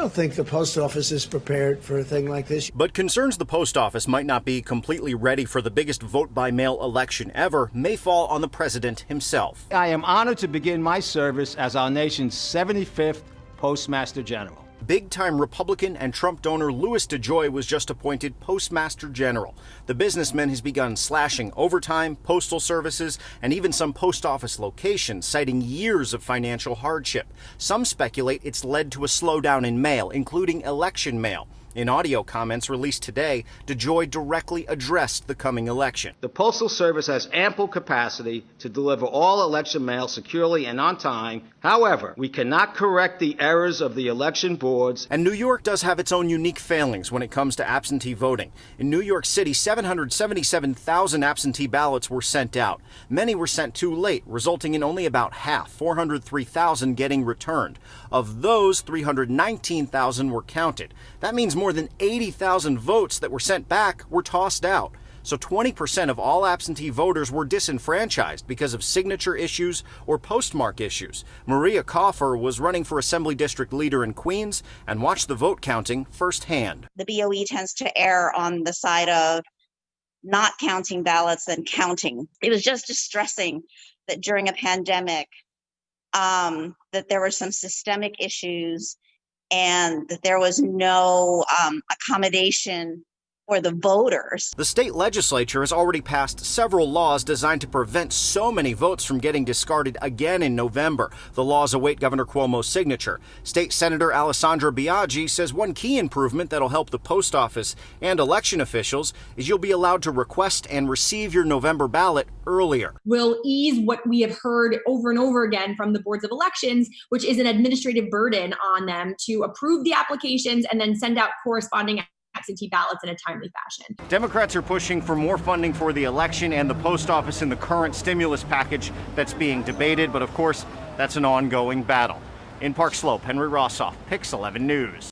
don't think the post office is prepared for a thing like this. But concerns the post office might not be completely ready for the biggest vote-by-mail election ever may fall on the president himself. I am honored to begin my service as our nation's 75th Postmaster General. Big-time Republican and Trump donor Louis DeJoy was just appointed Postmaster General. The businessman has begun slashing overtime, postal services, and even some post office locations, citing years of financial hardship. Some speculate it's led to a slowdown in mail, including election mail. In audio comments released today, DeJoy directly addressed the coming election. The Postal Service has ample capacity to deliver all election mail securely and on time. However, we cannot correct the errors of the election boards. And New York does have its own unique failings when it comes to absentee voting. In New York City, 777,000 absentee ballots were sent out. Many were sent too late, resulting in only about half, 403,000, getting returned. Of those, 319,000 were counted. That means more than 80,000 votes that were sent back were tossed out. So 20% of all absentee voters were disenfranchised because of signature issues or postmark issues. Maria Kaufer was running for Assembly District Leader in Queens and watched the vote counting firsthand. The BOE tends to err on the side of not counting ballots than counting. It was just distressing that during a pandemic, that there were some systemic issues and that there was no accommodation for the voters. The state legislature has already passed several laws designed to prevent so many votes from getting discarded again in November. The laws await Governor Cuomo's signature. State Senator Alessandra Biaggi says one key improvement that'll help the post office and election officials is you'll be allowed to request and receive your November ballot earlier. Will ease what we have heard over and over again from the boards of elections, which is an administrative burden on them to approve the applications and then send out corresponding absentee ballots in a timely fashion. Democrats are pushing for more funding for the election and the post office in the current stimulus package that's being debated, but of course, that's an ongoing battle. In Park Slope, Henry Rossoff, Pix 11 News.